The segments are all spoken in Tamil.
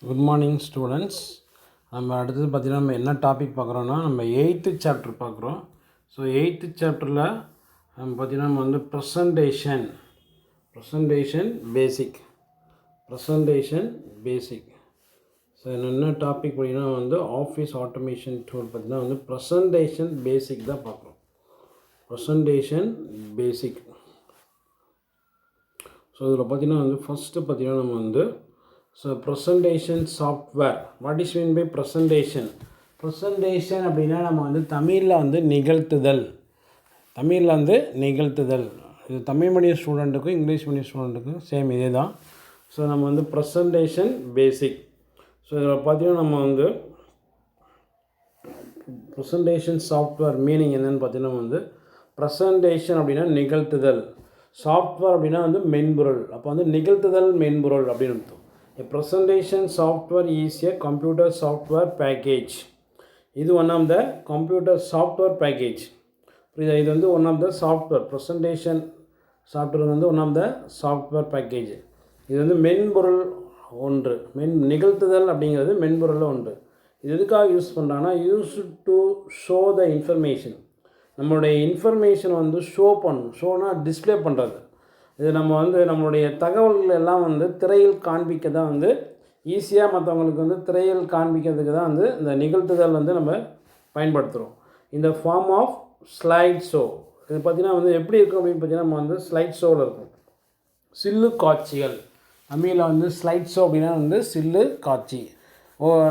Good morning students. நம்ம அடுத்தது பார்த்திங்கன்னா நம்ம என்ன டாபிக் பார்க்குறோன்னா நம்ம 8th சாப்டர் பார்க்குறோம். ஸோ 8th சாப்டரில் நம்ம பார்த்திங்கன்னா நம்ம வந்து ப்ரெசன்டேஷன் பேசிக். ஸோ என்ன டாபிக் பார்த்திங்கன்னா வந்து ஆஃபீஸ் ஆட்டோமேஷன் டூல் பார்த்திங்கன்னா வந்து ப்ரெசன்டேஷன் பேசிக் தான் பார்க்குறோம். ப்ரெசன்டேஷன் பேசிக். ஸோ இதில் பார்த்திங்கன்னா வந்து ஃபஸ்ட்டு பார்த்திங்கன்னா நம்ம வந்து presentation software. What is mean by presentation அப்படின்னா நம்ம வந்து தமிழில் வந்து நிகழ்த்துதல். இது தமிழ் மீடியம் ஸ்டூடெண்ட்டுக்கும் இங்கிலீஷ் மீடியம் ஸ்டூடெண்ட்டுக்கும் சேம் இதே தான். ஸோ நம்ம வந்து ப்ரெசன்டேஷன் பேசிக். ஸோ இதில் பார்த்திங்கன்னா நம்ம வந்து ப்ரெசன்டேஷன் சாஃப்ட்வேர் மீனிங் என்னென்னு பார்த்தீங்கன்னா வந்து ப்ரெசன்டேஷன் அப்படின்னா நிகழ்த்துதல், சாஃப்ட்வேர் அப்படின்னா வந்து மென்பொருள். அப்போ வந்து நிகழ்த்துதல் மென்பொருள் அப்படின்னு அர்த்தம். A presentation software is a computer software package. இது one of the computer software package. இது வந்து one of the software. Presentation software வந்து one of the software package. இது வந்து மென்பொருள் ஒன்று. நிகழ்த்துதல் அப்படிங்கிறது மென்பொருளில் ஒன்று. இது எதுக்காக யூஸ் பண்ணுறாங்கன்னா use to show the information. நம்மளுடைய இன்ஃபர்மேஷன் வந்து ஷோனா டிஸ்பிளே பண்ணுறது. இது நம்ம வந்து நம்மளுடைய தகவல்கள் எல்லாம் வந்து திரையில் காண்பிக்க தான் வந்து ஈஸியாக மற்றவங்களுக்கு வந்து திரையில் காண்பிக்கிறதுக்கு தான் வந்து இந்த நிகழ்த்துதல் வந்து நம்ம பயன்படுத்துகிறோம். இந்த ஃபார்ம் ஆஃப் ஸ்லைட் ஷோ. இது பார்த்திங்கன்னா வந்து எப்படி இருக்கும் அப்படின்னு பார்த்தீங்கன்னா நம்ம வந்து ஸ்லைட் ஷோவில் இருக்கும். சில்லு காட்சிகள். தமிழில் வந்து ஸ்லைட் ஷோ அப்படின்னா வந்து சில்லு காட்சி.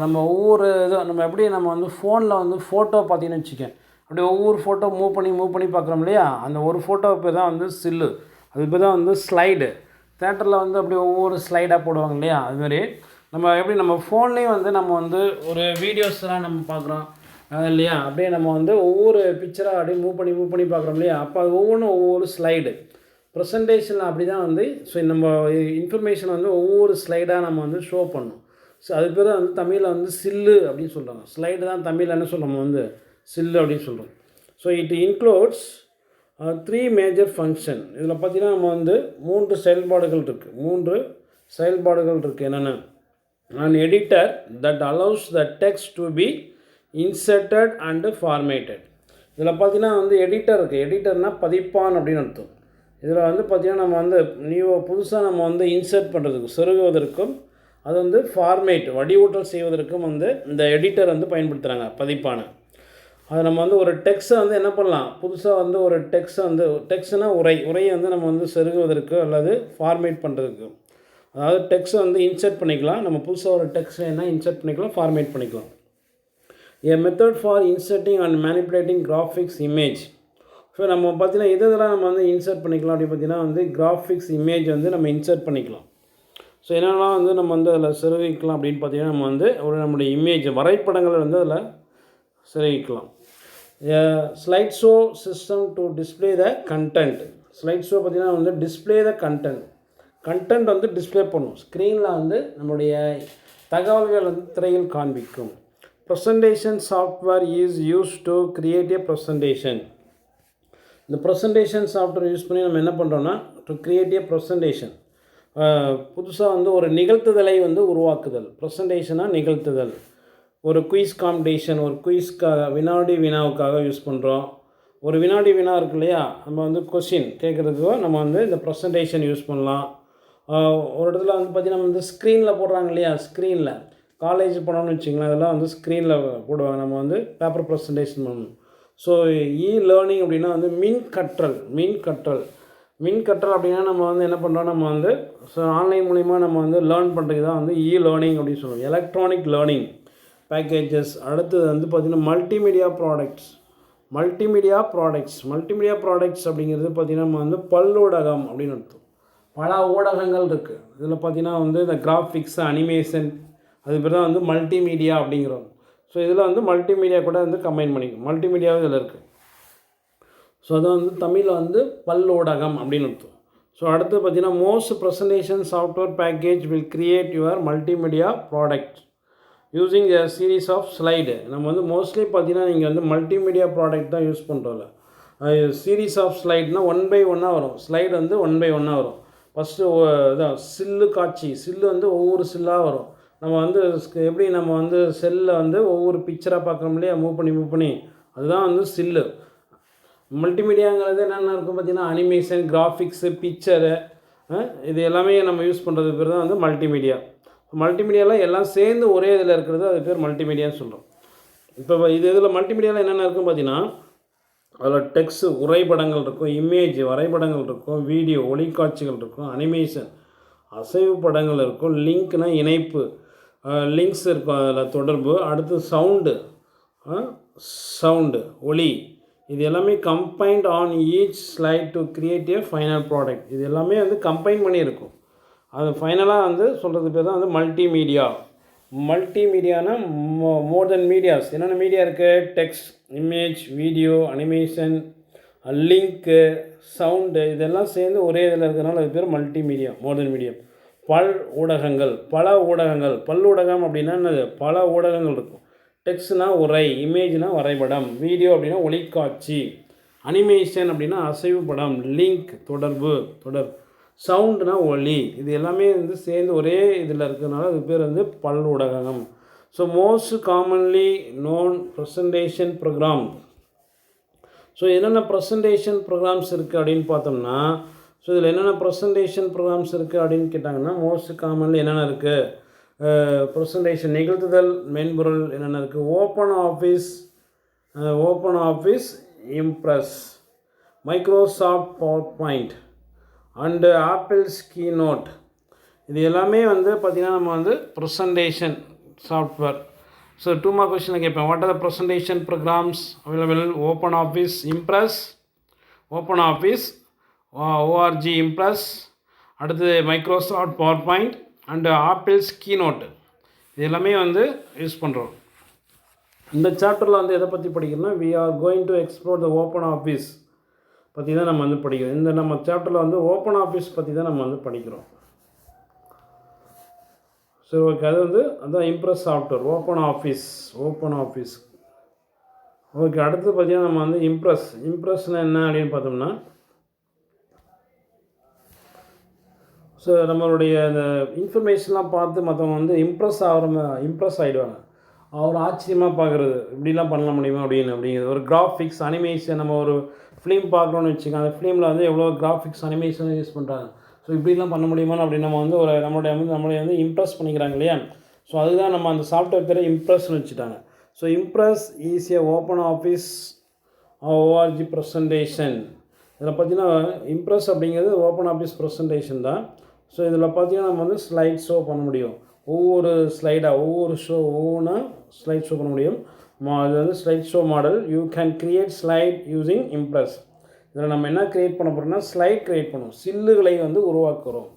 நம்ம ஒவ்வொரு இதுவும் நம்ம எப்படி நம்ம வந்து ஃபோனில் வந்து ஃபோட்டோ பார்த்தீங்கன்னு வச்சுக்கேன், அப்படியே ஒவ்வொரு ஃபோட்டோ மூவ் பண்ணி பார்க்குறோம் இல்லையா, அந்த ஒரு ஃபோட்டோ பேர் தான் வந்து சில்லு. அது பேர் தான் வந்து ஸ்லைடு. தேட்டரில் வந்து அப்படி ஒவ்வொரு ஸ்லைடாக போடுவாங்க இல்லையா, அதுமாரி நம்ம எப்படி நம்ம ஃபோன்லேயும் வந்து நம்ம வந்து ஒரு வீடியோஸ்லாம் நம்ம பார்க்குறோம் இல்லையா, அப்படியே நம்ம வந்து ஒவ்வொரு பிக்சராக அப்படியே மூவ் பண்ணி பார்க்குறோம் இல்லையா, அப்போ அது ஒவ்வொரு ஸ்லைடு. ப்ரெசன்டேஷனில் அப்படி தான் வந்து நம்ம இன்ஃபர்மேஷன் வந்து ஒவ்வொரு ஸ்லைடாக நம்ம வந்து ஷோ பண்ணணும். ஸோ அது பேர் தான் வந்து தமிழில் வந்து சில்லு அப்படின்னு சொல்கிறாங்க. ஸ்லைடு தான் தமிழில் என்ன சொல்கிறோம், நம்ம வந்து சில்லு அப்படின்னு சொல்கிறோம். So it includes 3 major function. இதில் பார்த்திங்கன்னா நம்ம வந்து 3 செயல்பாடுகள் இருக்குது. என்னென்ன? an editor that allows the text to be inserted and formatted. இதில் பார்த்திங்கன்னா வந்து எடிட்டர் இருக்குது. எடிட்டர்னால் பதிப்பான் அப்படின்னு அர்த்தம். இதில் வந்து பார்த்திங்கன்னா நம்ம வந்து புதுசாக நம்ம வந்து இன்சர்ட் பண்ணுறதுக்கும் செருகுவதற்கும் அது வந்து ஃபார்மேட் வடிவூட்டல் செய்வதற்கும் வந்து இந்த எடிட்டர் வந்து பயன்படுத்துகிறாங்க, பதிப்பான. அது நம்ம வந்து ஒரு டெக்ஸ்ட்டை வந்து என்ன பண்ணலாம், புதுசாக வந்து ஒரு டெக்ஸ்ட்னால் உரையை வந்து நம்ம வந்து செருகுவதற்கு அல்லது ஃபார்மேட் பண்ணுறதுக்கு, அதாவது டெக்ஸ்ட்டை வந்து இன்சர்ட் பண்ணிக்கலாம். நம்ம புதுசாக ஒரு டெக்ஸ்ட்டை என்ன இன்சர்ட் பண்ணிக்கலாம், ஃபார்மேட் பண்ணிக்கலாம். A method for inserting and manipulating graphics image. So நம்ம பார்த்திங்கன்னா இதெல்லாம் நம்ம வந்து இன்சர்ட் பண்ணிக்கலாம் அப்படின்னு பார்த்திங்கன்னா வந்து கிராஃபிக்ஸ் இமேஜ் வந்து நம்ம இன்சர்ட் பண்ணிக்கலாம். ஸோ என்னெல்லாம் வந்து நம்ம வந்து அதில் செருகிக்கலாம் அப்படின்னு பார்த்திங்கன்னா நம்ம வந்து நம்முடைய இமேஜ் வரைபடங்களை வந்து அதில் செருகிக்கலாம். Slide show system to display the content. Slide show பார்த்திங்கன்னா வந்து டிஸ்பிளே த கண்டென்ட் வந்து டிஸ்பிளே பண்ணும். ஸ்க்ரீனில் வந்து நம்முடைய தகவல்கள் வந்து திரையில் காண்பிக்கும். Presentation software is use to create a presentation. இந்த ப்ரெசன்டேஷன் சாஃப்ட்வேர் யூஸ் பண்ணி நம்ம என்ன பண்ணுறோன்னா டு கிரியேட் ஏ ப்ரெசன்டேஷன். புதுசாக வந்து ஒரு நிகழ்த்துதலை வந்து உருவாக்குதல். ப்ரெசன்டேஷனாக நிகழ்த்துதல். ஒரு குயிஸ் காம்படிஷன், ஒரு வினாடி வினாவுக்காக யூஸ் பண்ணுறோம். ஒரு வினாடி வினா இருக்கு இல்லையா, நம்ம வந்து கொஸ்டின் கேட்குறதுக்கோ நம்ம வந்து இந்த ப்ரெசன்டேஷன் யூஸ் பண்ணலாம். ஒரு இடத்துல வந்து பார்த்திங்கன்னா வந்து ஸ்க்ரீனில் போடுறாங்க இல்லையா, ஸ்க்ரீனில் காலேஜ் போனோம்னு வச்சுங்களேன், அதெல்லாம் வந்து ஸ்க்ரீனில் போடுவாங்க. நம்ம வந்து பேப்பர் ப்ரெசன்டேஷன் பண்ணணும். ஸோ லேர்னிங் அப்படின்னா வந்து மின் கற்றல் அப்படின்னா நம்ம வந்து என்ன பண்ணுறோம், நம்ம வந்து ஆன்லைன் மூலிமா நம்ம வந்து லேர்ன் பண்ணுறதுக்கு தான் வந்து லேர்னிங் அப்படின்னு சொல்லுவோம். Electronic learning packages. அடுத்தது வந்து பார்த்திங்கன்னா மல்டிமீடியா ப்ராடக்ட்ஸ் அப்படிங்கிறது பார்த்திங்கன்னா நம்ம வந்து பல்லூடகம் அப்படின்னு அர்த்தம். பல ஊடகங்கள் இருக்குது. இதில் பார்த்திங்கன்னா வந்து இந்த கிராஃபிக்ஸ், அனிமேஷன், அது பேர் தான் வந்து மல்டிமீடியா அப்படிங்கிறோம். ஸோ இதில் வந்து மல்டிமீடியா கூட வந்து கம்பைன் பண்ணிக்கும். மல்டிமீடியாவும் இதில் இருக்குது. ஸோ அது வந்து தமிழில் வந்து பல்லூடகம் அப்படின்னு அர்த்தம். ஸோ அடுத்து பார்த்திங்கன்னா most presentation software package will create your multimedia product using a series of slide. நம்ம வந்து மோஸ்ட்லி பார்த்திங்கன்னா நீங்கள் வந்து மல்டிமீடியா ப்ராடக்ட் தான் யூஸ் பண்ணுறோம்ல. சீரீஸ் ஆஃப் ஸ்லைட்னால் 1 by 1 வரும். ஸ்லைடு வந்து 1 by 1 வரும். ஃபஸ்ட்டு இதான் சில்லு காட்சி. சில்லு வந்து ஒவ்வொரு சில்லாக வரும். நம்ம வந்து எப்படி நம்ம வந்து செல்லில் வந்து ஒவ்வொரு பிக்சராக பார்க்குறோம் இல்லையா, மூவ் பண்ணி அதுதான் வந்து சில்லு. மல்டிமீடியாங்கிறது என்னென்ன இருக்கும் பார்த்திங்கன்னா, அனிமேஷன், கிராஃபிக்ஸு, பிக்சரு, இது எல்லாமே நம்ம யூஸ் பண்ணுறது பேர் தான் வந்து மல்டிமீடியா. மல்டிமீடியாவில் எல்லாம் சேர்ந்து ஒரே இதில் இருக்கிறது அது பேர் மல்டிமீடியான்னு சொல்கிறோம். இப்போ இதில் மல்டிமீடியாவில் என்னென்ன இருக்கும் பார்த்திங்கன்னா, அதில் டெக்ஸ்ட் உரைபடங்கள் இருக்கும், இமேஜ் வரைபடங்கள் இருக்கும், வீடியோ ஒளிக்காட்சிகள் இருக்கும், அனிமேஷன் அசைவு படங்கள் இருக்கும், லிங்க்னால் இணைப்பு, லிங்க்ஸ் இருக்கும் அதில் தொடர்பு, அடுத்து சவுண்டு ஒளி, இது எல்லாமே combined on each slide to create a final product. இது எல்லாமே வந்து கம்பைன் பண்ணியிருக்கும். அது ஃபைனலாக வந்து சொல்கிறது பேர் தான் வந்து மல்டிமீடியா. மல்டிமீடியானா மோர் தென் மீடியாஸ். என்னென்ன மீடியா இருக்குது? Text, image, video, animation, link, sound, இதெல்லாம் சேர்ந்து ஒரே இதில் இருக்கிறதுனால அது பேர் மல்டிமீடியா, மோர் தென் மீடியா. பல ஊடகங்கள். பல்லூடகம் அப்படின்னா என்னது? பல ஊடகங்கள் இருக்கும். டெக்ஸ்ட்னால் உரை, இமேஜ்னால் வரைபடம், வீடியோ அப்படின்னா ஒளிக்காட்சி, அனிமேஷன் அப்படின்னா அசைவு படம், லிங்க் தொடர், சவுண்டுனா ஒலி, இது எல்லாமே வந்து சேர்ந்து ஒரே இதில் இருக்கிறதுனால அது பேர் வந்து பல்லூடகம். So most commonly known presentation program. So என்னென்ன ப்ரெசன்டேஷன் ப்ரோக்ராம்ஸ் இருக்குது அப்படின்னு பார்த்தோம்னா, ஸோ இதில் என்னென்ன ப்ரெசன்டேஷன் ப்ரோக்ராம்ஸ் இருக்குது அப்படின்னு கேட்டாங்கன்னா, மோஸ்ட் காமன்லி என்னென்ன இருக்குது? ப்ரெசன்டேஷன் நிகழ்த்துதல் மென்பொருள் என்னென்ன இருக்குது? OpenOffice, Impress, Microsoft PowerPoint and Apple's Keynote. இது எல்லாமே வந்து பார்த்திங்கன்னா நம்ம வந்து ப்ரெசன்டேஷன் சாஃப்ட்வேர். ஸோ 2 மார்க் கொஸ்டினில் கேட்பேன். What are the presentation programs available? OpenOffice Impress, open office, ORG Impress, அடுத்தது Microsoft PowerPoint and Apple's Keynote. இது எல்லாமே வந்து யூஸ் பண்ணுறோம். இந்த சாப்டரில் வந்து எதை பற்றி படிக்கிறோம்னா, we are going to explore the OpenOffice பற்றி தான் நம்ம வந்து படிக்கிறோம். இந்த நம்ம சாப்டரில் வந்து ஓப்பன் ஆஃபீஸ் பற்றி தான் நம்ம வந்து படிக்கிறோம். சரி, ஓகே. அது வந்து அதுதான் Impress software, open office. Okay, அடுத்து பார்த்தீங்கன்னா நம்ம வந்து இம்ப்ரெஸ்னால் என்ன அப்படின்னு பார்த்தோம்னா, ஸோ நம்மளுடைய அந்த இன்ஃபர்மேஷன்லாம் பார்த்து மற்றவங்க வந்து இம்ப்ரெஸ் ஆகிடுவாங்க. அவர் ஆச்சரியமாக பார்க்குறது, இப்படிலாம் பண்ண முடியுமா அப்படிங்கிறது. ஒரு கிராஃபிக்ஸ், அனிமேஷன், நம்ம ஒரு ஃபிலிம் பார்க்குறோன்னு வச்சுக்கோங்க, அந்த ஃபிலிமில் வந்து எவ்வளோ கிராஃபிக்ஸ், அனிமேஷன் யூஸ் பண்ணுறாங்க. ஸோ இப்படிலாம் பண்ண முடியுமான்னு அப்படின்னு நம்ம வந்து ஒரு நம்மளை வந்து இம்ப்ரெஸ் பண்ணிக்கிறாங்க இல்லையா. ஸோ அதுதான் நம்ம அந்த சாஃப்ட்வேர் பேரை இம்ப்ரெஸ்ன்னு வச்சுட்டாங்க. So impress is a open office ORG presentation. இதில் பார்த்தீங்கன்னா இம்ப்ரெஸ் அப்படிங்கிறது ஓப்பன் ஆஃபீஸ் ப்ரெசன்டேஷன் தான். ஸோ இதில் பார்த்தீங்கன்னா நம்ம வந்து ஸ்லைட் ஷோ பண்ண முடியும். ஒவ்வொரு ஒவ்வொன்றா ஸ்லைட் ஷோ பண்ண முடியும். அது வந்து slide show model. You can create slide using impress. இதில் நம்ம என்ன க்ரியேட் பண்ண போகிறோம்னா, ஸ்லைட் க்ரியேட் பண்ணுவோம், சில்லுகளை வந்து உருவாக்குறோம்.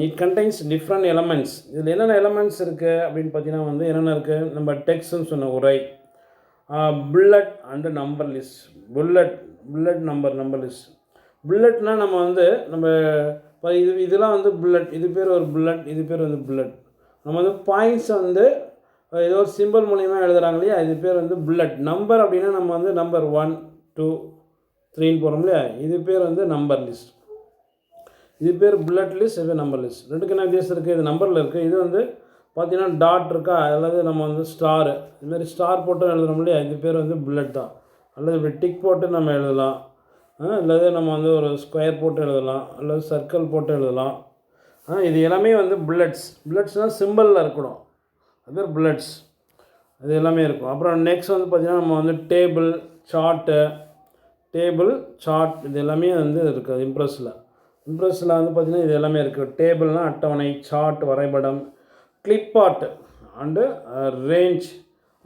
It contains different elements. இதில் என்னென்ன எலமெண்ட்ஸ் இருக்குது அப்படின்னு பார்த்தீங்கன்னா வந்து என்னென்ன இருக்குது? நம்ம டெக்ஸ்ட்னு சொன்ன உரை, bullet and number list. Bullet number list. புல்லட்னால் நம்ம வந்து இதெல்லாம் வந்து புல்லட், இது பேர் ஒரு புல்லட், இது பேர் வந்து புல்லட். நம்ம வந்து பாயிண்ட்ஸ் வந்து ஏதோ ஒரு சிம்பிள் மூலிமா எழுதுகிறாங்க இல்லையா, இது பேர் வந்து புல்லட். நம்பர் அப்படின்னா நம்ம வந்து நம்பர் 1, 2, 3ன்னு போகிறோம் இல்லையா, இது பேர் வந்து நம்பர் லிஸ்ட். இது பேர் புல்லட் லிஸ்ட், இது நம்பர் லிஸ்ட். ரெண்டுக்கு என்ன வித்தியாசம் இருக்குது? இது நம்பரில் இருக்குது. இது வந்து பார்த்தீங்கன்னா டாட் இருக்கா, அல்லது நம்ம வந்து ஸ்டாரு, இதுமாரி ஸ்டார் போட்டு எழுதுகிறோம் இல்லையா, இது பேர் வந்து புல்லட் தான். அல்லது இப்படி டிக் போட்டு நம்ம எழுதலாம், அல்லது நம்ம வந்து ஒரு ஸ்கொயர் போட்டு எழுதலாம், அல்லது சர்க்கிள் போட்டு எழுதலாம். இது எல்லாமே வந்து புல்லட்ஸ்னால் சிம்பிளில் இருக்கணும், அது பேர் புல்லட்ஸ். இது எல்லாமே இருக்கும். அப்புறம் நெக்ஸ்ட் வந்து பார்த்திங்கன்னா நம்ம வந்து டேபிள் சார்ட் இது எல்லாமே வந்து இருக்குது இம்ப்ரெஸ்ஸில் வந்து பார்த்திங்கன்னா இது எல்லாமே இருக்குது. டேபிள்னால் அட்டவணை, சார்ட் வரைபடம், clip art and range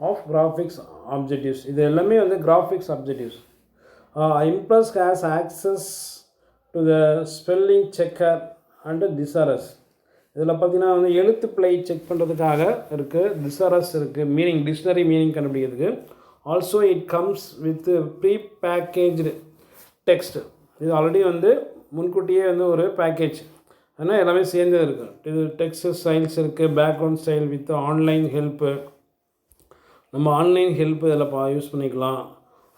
of graphics objectives. இது எல்லாமே வந்து graphics objectives. Impress has access to the spelling checker and thesaurus. இதில் பார்த்திங்கன்னா வந்து எழுத்து பிழை செக் பண்ணுறதுக்காக இருக்குது, திசாரஸ் இருக்குது, டிக்ஷனரி மீனிங் கண்டுபிடிக்கிறதுக்கு. Also it comes with pre packaged text. இது ஆல்ரெடி வந்து முன்கூட்டியே வந்து ஒரு பேக்கேஜ், ஆனால் எல்லாமே சேர்ந்து இருக்குது. இது டெக்ஸ்ட் ஸ்டைல்ஸ் இருக்குது, background style with online help. நம்ம ஆன்லைன் ஹெல்ப்பு இதில் யூஸ் பண்ணிக்கலாம்.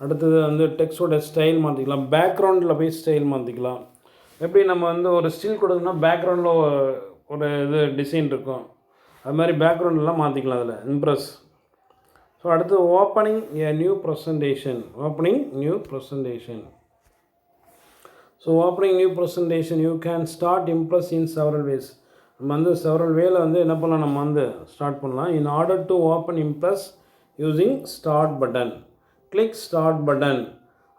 அடுத்தது வந்து டெக்ஸ்டோட ஸ்டைல் மாற்றிக்கலாம், பேக்ரவுண்டில் போய் ஸ்டைல் மாற்றிக்கலாம். எப்படி நம்ம வந்து ஒரு ஸ்டில் கொடுக்கணும்னா பேக்ரவுண்டில் ஒரு இது டிசைன் இருக்கும், அது மாதிரி பேக்ரவுண்டெலாம் மாற்றிக்கலாம் அதில் இம்ப்ரெஸ். ஸோ அடுத்து opening a new presentation. So opening new presentation you can start impress in several ways. நம்ம வந்து செவரல் வேல வந்து என்ன பண்ணலாம், நம்ம வந்து ஸ்டார்ட் பண்ணலாம். In order to open Impress using start button. Click start button.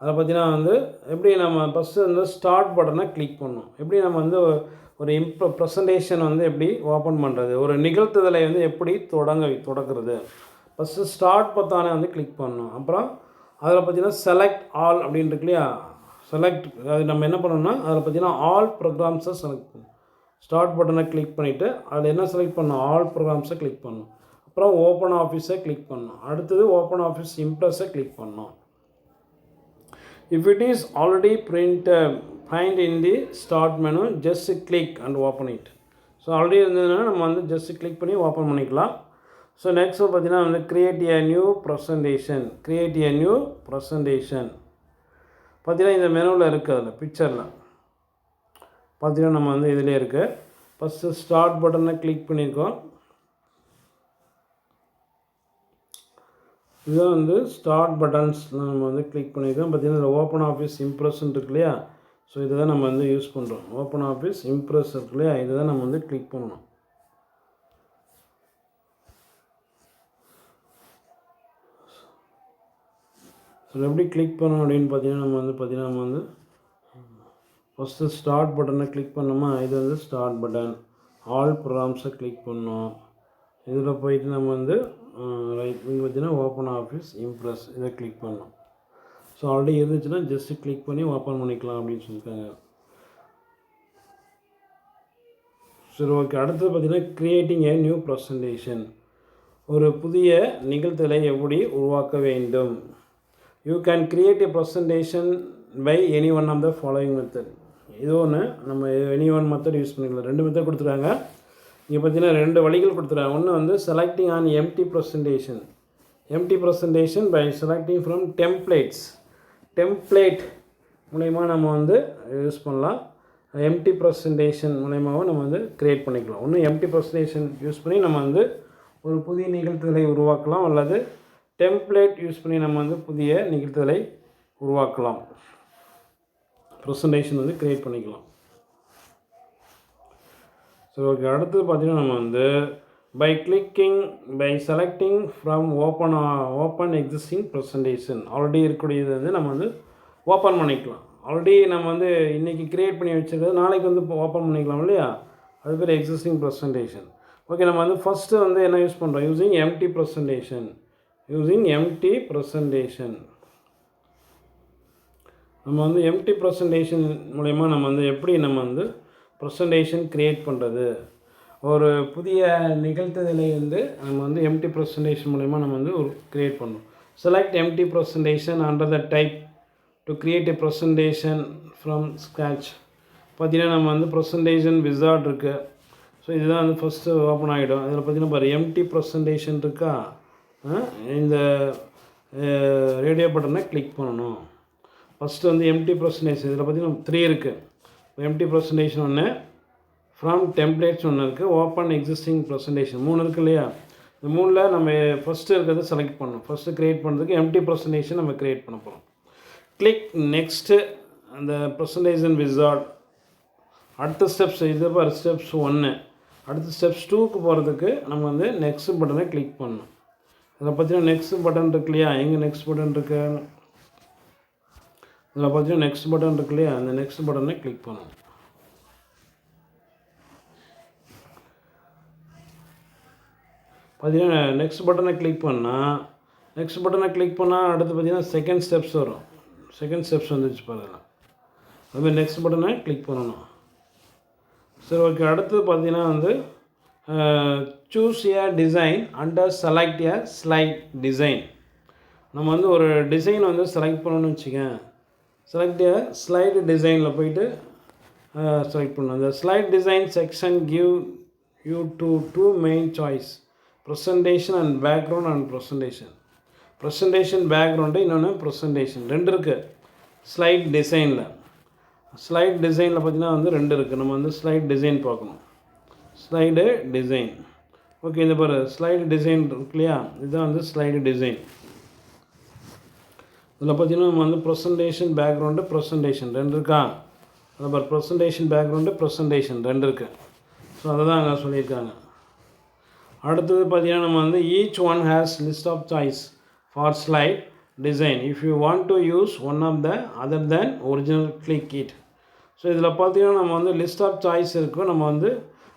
அதை பார்த்தீங்கன்னா வந்து எப்படி நம்ம ஃபஸ்ட்டு வந்து ஸ்டார்ட் பட்டனை கிளிக் பண்ணணும். எப்படி நம்ம வந்து ஒரு ப்ரெசன்டேஷன் வந்து எப்படி ஓப்பன் பண்ணுறது, ஒரு நிகழ்த்துதலை வந்து எப்படி தொடக்கிறது. ஃபஸ்ட்டு ஸ்டார்ட் பத்தானே வந்து கிளிக் பண்ணணும். அப்புறம் அதில் பார்த்தீங்கன்னா செலக்ட் ஆல் அப்படின்னு இருக்கு இல்லையா, செலக்ட் அது நம்ம என்ன பண்ணணும்னா அதில் பார்த்தீங்கன்னா ஆல் ப்ரோக்ராம்ஸை செலக்ட் பண்ணணும். ஸ்டார்ட் பட்டனை கிளிக் பண்ணிவிட்டு அதில் என்ன செலக்ட் பண்ணணும், ஆல் ப்ரோக்ராம்ஸை கிளிக் பண்ணணும். அப்புறம் ஓப்பன் ஆஃபீஸை கிளிக் பண்ணணும். அடுத்தது ஓப்பன் ஆஃபீஸ் இம்ப்ரெஸை கிளிக் பண்ணணும். If it is already find in the start menu, just click and open it. So already இருந்ததுன்னா நம்ம வந்து ஜஸ்ட் கிளிக் பண்ணி ஓப்பன் பண்ணிக்கலாம். ஸோ நெக்ஸ்ட் பார்த்தீங்கன்னா வந்து கிரியேட் ஏ நியூ ப்ரெசன்டேஷன். பார்த்தீங்கன்னா இந்த மெனுவில் இருக்குது, அதில் பிக்சரில் பார்த்தீங்கன்னா நம்ம வந்து இதிலே இருக்குது. ஃபஸ்ட்டு ஸ்டார்ட் பட்டனை கிளிக் பண்ணியிருக்கோம். இதுதான் வந்து ஸ்டார்ட் பட்டன்ஸ் நம்ம வந்து கிளிக் பண்ணியிருக்கோம். பார்த்தீங்கன்னா இந்த ஓப்பன் ஆஃபீஸ் இம்ப்ரெஸ்ன்னு இருக்கு இல்லையா, ஸோ இதை தான் நம்ம வந்து யூஸ் பண்ணுறோம். ஓப்பன் ஆஃபீஸ் இம்ப்ரெஸ் இருக்கு இல்லையா, இதை தான் நம்ம வந்து கிளிக் பண்ணணும். ஸோ எப்படி கிளிக் பண்ணணும் அப்படின்னு பார்த்தீங்கன்னா நம்ம வந்து ஃபஸ்ட்டு ஸ்டார்ட் பட்டனை கிளிக் பண்ணோமா, இது வந்து ஸ்டார்ட் பட்டன். ஆல் ப்ரோக்ராம்ஸை கிளிக் பண்ணோம். இதில் போயிட்டு நம்ம வந்து ரைட் இங்கே பார்த்தீங்கன்னா ஓப்பன் ஆஃபீஸ் இம்ப்ரெஸ் இதை கிளிக் பண்ணோம். ஸோ ஆல்ரெடி இருந்துச்சுன்னா ஜஸ்ட்டு கிளிக் பண்ணி ஓப்பன் பண்ணிக்கலாம் அப்படின்னு சொல்லியிருக்காங்க. சரி, ஓகே. அடுத்தது பார்த்தீங்கன்னா க்ரியேட்டிங் ஏ நியூ ப்ரெசன்டேஷன். ஒரு புதிய நிகழ்த்தலை எப்படி உருவாக்க வேண்டும். You can create a presentation by any one of the following method. இது ஒன்று நம்ம எனி ஒன் மெத்தட் யூஸ் பண்ணிக்கலாம். 2 மெத்தட் கொடுத்துருக்காங்க. இங்கே பார்த்தீங்கன்னா 2 வழிகள் கொடுத்துருக்காங்க. ஒன்று வந்து selecting an empty presentation by selecting from template மூலயமா நம்ம வந்து யூஸ் பண்ணலாம். எம்டி ப்ரெசன்டேஷன் மூலயமாவும் நம்ம வந்து க்ரியேட் பண்ணிக்கலாம். ஒன்று எம்டி ப்ரெசன்டேஷன் யூஸ் பண்ணி நம்ம வந்து ஒரு புதிய நிகழ்த்துதலை உருவாக்கலாம், அல்லது டெம்ப்ளேட் யூஸ் பண்ணி நம்ம வந்து புதிய நிகழ்த்துதலை உருவாக்கலாம், ப்ரெசன்டேஷன் வந்து க்ரியேட் பண்ணிக்கலாம். So okay. அடுத்தது பார்த்திங்கன்னா நம்ம வந்து by selecting from open existing presentation. Already இருக்கக்கூடியது வந்து நம்ம வந்து ஓப்பன் பண்ணிக்கலாம். ஆல்ரெடி நம்ம வந்து இன்றைக்கி க்ரியேட் பண்ணி வச்சுருக்கிறது நாளைக்கு வந்து ஓப்பன் பண்ணிக்கலாம் இல்லையா, அது பேர் எக்ஸிஸ்டிங் ப்ரெசன்டேஷன். ஓகே. நம்ம வந்து ஃபஸ்ட்டு வந்து என்ன யூஸ் பண்ணுறோம், யூஸிங் எம்டி ப்ரெசன்டேஷன். நம்ம வந்து எம்டி ப்ரெசன்டேஷன் மூலயமா நம்ம வந்து எப்படி நம்ம வந்து ப்ரெசன்டேஷன் க்ரியேட் பண்ணுறது, ஒரு புதிய நிகழ்த்துதலை வந்து நம்ம வந்து எம்டி ப்ரெசன்டேஷன் மூலயமா நம்ம வந்து ஒரு க்ரியேட் பண்ணணும். Select empty presentation under the type to create a presentation from scratch. பார்த்திங்கன்னா நம்ம வந்து ப்ரெசன்டேஷன் விசார்ட் இருக்குது. ஸோ இதுதான் வந்து ஃபஸ்ட்டு ஓப்பன் ஆகிடும். இதில் பார்த்திங்கன்னா பாரு எம்டி ப்ரெசன்டேஷன் இருக்கா, இந்த ரேடியோ பட்டனை கிளிக் பண்ணணும். ஃபஸ்ட்டு வந்து எம்டி ப்ரெசன்டேஷன் இதில் பார்த்திங்கன்னா 3 இருக்குது. எம்டி ப்ரெசன்டேஷன் ஒன்று, ஃப்ரம் டெம்ப்ளேட்ஸ் ஒன்று இருக்குது, ஓப்பன் எக்ஸிஸ்டிங் ப்ரெசன்டேஷன் 3 இருக்குது இல்லையா. இந்த 3ல் நம்ம ஃபஸ்ட்டு இருக்கிறத செலக்ட் பண்ணணும். ஃபஸ்ட்டு க்ரியேட் பண்ணுறதுக்கு எம்டி ப்ரெசன்டேஷன் நம்ம க்ரியேட் பண்ண போகிறோம். கிளிக் நெக்ஸ்ட்டு அந்த ப்ரெசன்டேஷன் விசார்ட். அடுத்த ஸ்டெப்ஸ் இது பாரு ஸ்டெப்ஸ் 1. அடுத்த ஸ்டெப்ஸ் 2க்கு போகிறதுக்கு நம்ம வந்து நெக்ஸ்ட் பட்டனை கிளிக் பண்ணணும். இதில் பார்த்தீங்கன்னா நெக்ஸ்ட் பட்டன் இருக்கு இல்லையா, எங்கே நெக்ஸ்ட் பட்டன் இருக்கு, இதில் பார்த்தீங்கன்னா நெக்ஸ்ட் பட்டன் இருக்கு இல்லையா, அந்த நெக்ஸ்ட் பட்டனை கிளிக் பண்ணணும். பார்த்தீங்கன்னா நெக்ஸ்ட் பட்டனை கிளிக் பண்ணால் அடுத்து பார்த்தீங்கன்னா செகண்ட் ஸ்டெப்ஸ் வரும். செகண்ட் ஸ்டெப்ஸ் வந்துச்சு பாருங்கள். அதுமாதிரி நெக்ஸ்ட் பட்டனை கிளிக் பண்ணணும். சரி, ஓகே. அடுத்தது பார்த்தீங்கன்னா வந்து சூஸ் ஏ டிசைன் அண்டர் செலக்ட் ஏ ஸ்லைட் டிசைன். நம்ம வந்து ஒரு டிசைன் வந்து செலக்ட் பண்ணணும்னு வச்சுக்கேன். செலக்ட் ஏ ஸ்லைட் டிசைனில் போயிட்டு செலக்ட் பண்ணணும். அந்த slide design section give you two main choice, presentation and background and presentation background, இன்னொன்று ப்ரெசன்டேஷன் 2 இருக்குது. ஸ்லைட் டிசைனில் பார்த்தீங்கன்னா வந்து 2 இருக்குது. நம்ம வந்து ஸ்லைட் டிசைன் பார்க்கணும். ஸ்லைடு டிசைன் ஓகே, இந்த பாரு ஸ்லைடு டிசைன் இருக்கு இல்லையா, இதுதான் வந்து ஸ்லைடு டிசைன். இதில் பார்த்தீங்கன்னா நம்ம வந்து ப்ரெசன்டேஷன் பேக்ரவுண்டு ப்ரெசன்டேஷன் 2 இருக்கா. அதில் பாரு ப்ரெசன்டேஷன் பேக்ரவுண்டு ப்ரெசன்டேஷன் 2 இருக்குது. ஸோ அதை தான் அங்கே சொல்லியிருக்காங்க. அடுத்தது பார்த்தீங்கன்னா நம்ம வந்து each one has list of choice for slide design. If you want to use one of the other than original click it. So இதில் பார்த்தீங்கன்னா நம்ம வந்து லிஸ்ட் ஆஃப் சாய்ஸ் இருக்கும். நம்ம வந்து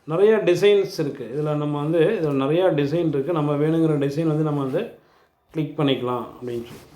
நிறையா டிசைன்ஸ் இருக்குது. இதில் நம்ம வந்து இதில் நிறையா டிசைன் இருக்குது. நம்ம வேணுங்கிற டிசைன் வந்து நம்ம வந்து கிளிக் பண்ணிக்கலாம் அப்படின்னு சொல்லி